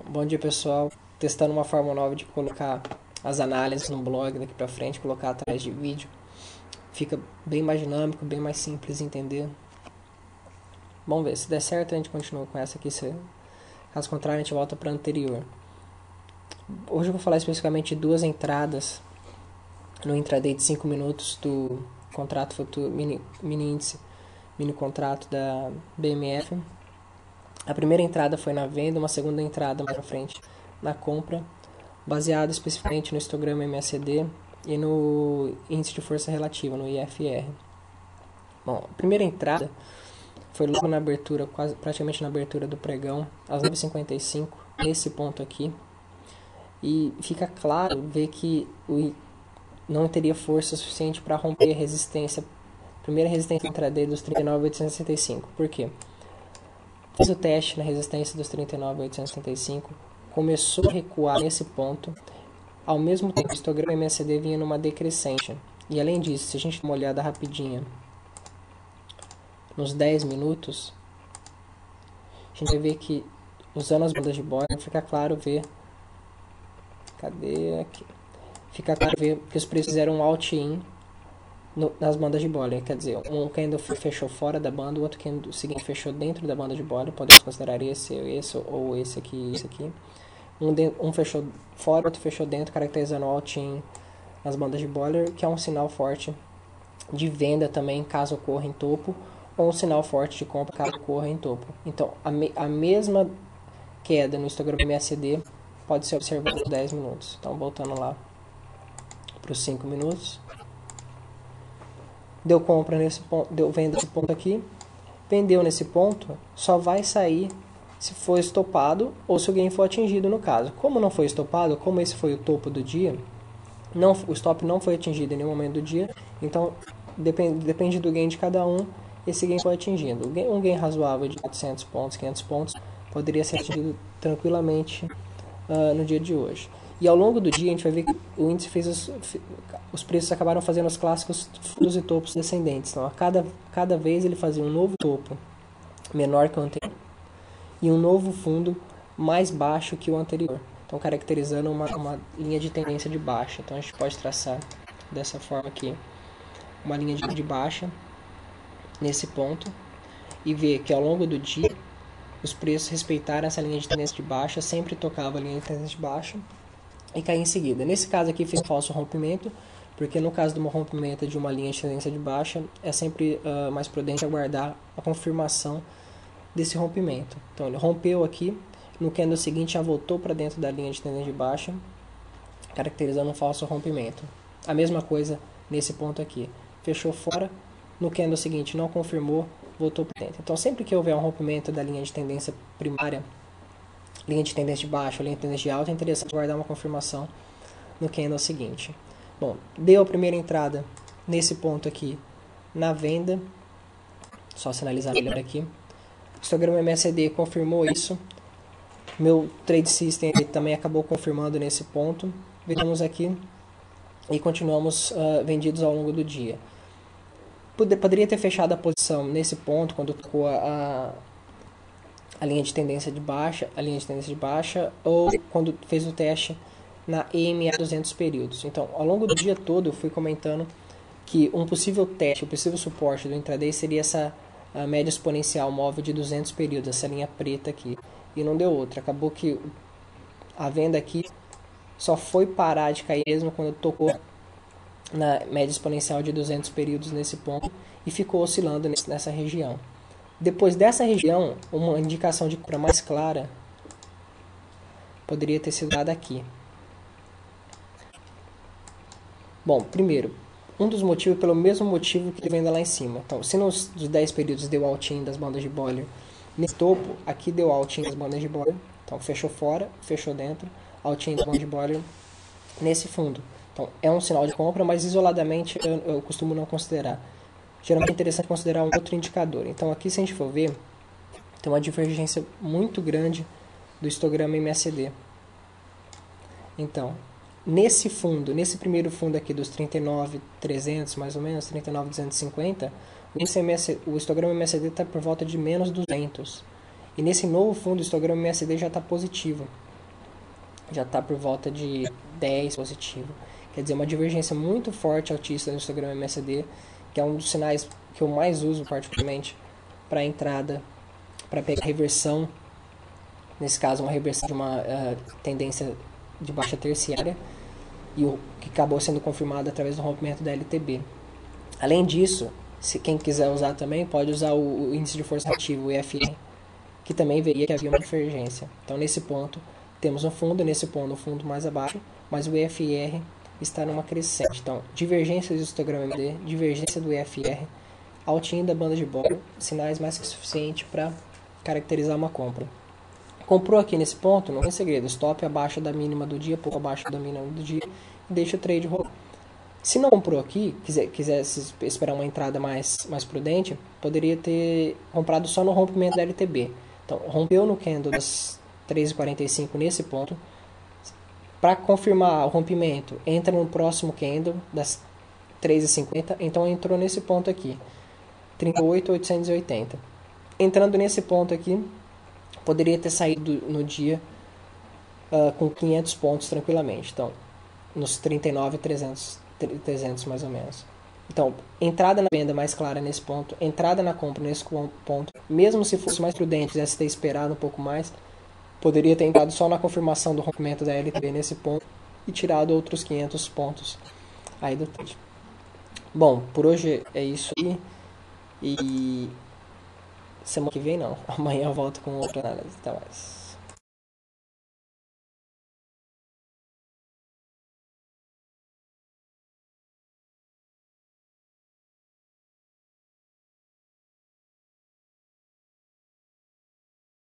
Bom dia, pessoal. Testando uma forma nova de colocar as análises no blog daqui pra frente, colocar atrás de vídeo. Fica bem mais dinâmico, bem mais simples de entender. Vamos ver, se der certo a gente continua com essa aqui, caso contrário a gente volta para a anterior. Hoje eu vou falar especificamente de duas entradas no intraday de 5 minutos do contrato futuro, mini índice, mini contrato da BMF. A primeira entrada foi na venda, uma segunda entrada mais à frente na compra, baseado especificamente no histograma MACD e no índice de força relativa, no IFR. Bom, a primeira entrada foi logo na abertura, quase praticamente na abertura do pregão, às 9h55, nesse ponto aqui. E fica claro ver que não teria força suficiente para romper a resistência, a primeira resistência intraday dos 39.865. Por quê? Fiz o teste na resistência dos 39.865, começou a recuar nesse ponto, ao mesmo tempo o histograma MACD vinha numa decrescente. E além disso, se a gente der uma olhada rapidinha nos 10 minutos, a gente vai ver que, usando as bandas de Bollinger, fica claro ver, cadê aqui? Fica claro ver que os preços fizeram um out-in nas bandas de Bollinger, quer dizer, um candle fechou fora da banda, o outro candle seguinte fechou dentro da banda de Bollinger, podemos considerar esse ou esse aqui, esse aqui. Um fechou fora, outro fechou dentro, caracterizando o out-in nas bandas de Bollinger, que é um sinal forte de venda também, caso ocorra em topo, ou um sinal forte de compra, caso ocorra em topo. Então, a mesma queda no histograma MACD pode ser observada nos 10 minutos. Então, voltando lá para os 5 minutos. Deu compra nesse ponto, deu venda nesse ponto aqui. Vendeu nesse ponto, só vai sair se for estopado ou se o gain for atingido no caso. Como não foi estopado, como esse foi o topo do dia, o stop não foi atingido em nenhum momento do dia, então depende do gain de cada um, esse gain foi atingido. Um gain razoável de 400 pontos, 500 pontos, poderia ser atingido tranquilamente no dia de hoje. E ao longo do dia a gente vai ver que o índice fez os preços acabaram fazendo os clássicos fundos e topos descendentes. Então, a cada vez ele fazia um novo topo menor que o anterior e um novo fundo mais baixo que o anterior. Então, caracterizando uma linha de tendência de baixa. Então, a gente pode traçar dessa forma aqui uma linha de baixa nesse ponto e ver que ao longo do dia os preços respeitaram essa linha de tendência de baixa, sempre tocava a linha de tendência de baixa e caía em seguida. Nesse caso aqui fez um falso rompimento, porque no caso de um rompimento de uma linha de tendência de baixa, é sempre mais prudente aguardar a confirmação desse rompimento. Então ele rompeu aqui, no candle seguinte já voltou para dentro da linha de tendência de baixa, caracterizando um falso rompimento. A mesma coisa nesse ponto aqui, fechou fora, no candle seguinte não confirmou, voltou para dentro. Então sempre que houver um rompimento da linha de tendência primária, linha de tendência de baixa, linha de tendência de alta, é interessante guardar uma confirmação no candle seguinte. Bom, deu a primeira entrada nesse ponto aqui na venda, só sinalizar melhor aqui. O histograma MACD confirmou isso. Meu trade system também acabou confirmando nesse ponto. Viramos aqui e continuamos vendidos ao longo do dia. Poderia ter fechado a posição nesse ponto quando tocou a linha de tendência de baixa, ou quando fez o teste na EMA 200 períodos. Então, ao longo do dia todo eu fui comentando que um possível teste, um possível suporte do intraday seria essa média exponencial móvel de 200 períodos, essa linha preta aqui, e não deu outra. Acabou que a venda aqui só foi parar de cair mesmo quando tocou na média exponencial de 200 períodos nesse ponto e ficou oscilando nessa região. Depois dessa região, uma indicação de compra mais clara poderia ter sido dada aqui. Bom, primeiro, um dos motivos pelo mesmo motivo que ele venda lá em cima. Então, se nos 10 períodos deu out-in das bandas de Bollinger, nesse topo, aqui deu out-in das bandas de Bollinger. Então, fechou fora, fechou dentro, out-in das bandas de Bollinger nesse fundo. Então, é um sinal de compra, mas isoladamente eu costumo não considerar. Geralmente é interessante considerar um outro indicador. Então, aqui se a gente for ver, tem uma divergência muito grande do histograma MACD. Então, nesse primeiro fundo aqui dos 39.300, mais ou menos, 39.250, o histograma MACD está por volta de menos 200. E nesse novo fundo, o histograma MACD já está positivo. já está por volta de 10 positivo. Quer dizer, uma divergência muito forte altista no histograma MACD, que é um dos sinais que eu mais uso particularmente para entrada, para pegar reversão, nesse caso uma reversão de uma tendência de baixa terciária, e o que acabou sendo confirmado através do rompimento da LTB. Além disso, se quem quiser usar também, pode usar o índice de força reativa, o IFR, que também veria que havia uma divergência. Então, nesse ponto, temos um fundo, nesse ponto, um fundo mais abaixo, mas o IFR está numa crescente. Então, divergência do histograma MD, divergência do IFR, altinho da banda de bolo, sinais mais que suficientes para caracterizar uma compra. Comprou aqui nesse ponto, não tem segredo, stop abaixo da mínima do dia, pouco abaixo da mínima do dia, e deixa o trade rolar. Se não comprou aqui, quisesse esperar uma entrada mais prudente, poderia ter comprado só no rompimento da LTB. Então, rompeu no candle das 13h45 nesse ponto. Para confirmar o rompimento, entra no próximo candle das 13h50. Então, entrou nesse ponto aqui, 38.880. Entrando nesse ponto aqui, poderia ter saído no dia com 500 pontos tranquilamente. Então, nos 39.300 mais ou menos. Então, entrada na venda mais clara nesse ponto, entrada na compra nesse ponto, mesmo se fosse mais prudente, quisesse ter esperado um pouco mais, poderia ter entrado só na confirmação do rompimento da LTB nesse ponto e tirado outros 500 pontos aí do trade. Bom, por hoje é isso aí. E semana que vem não. Amanhã eu volto com outra análise. Até mais.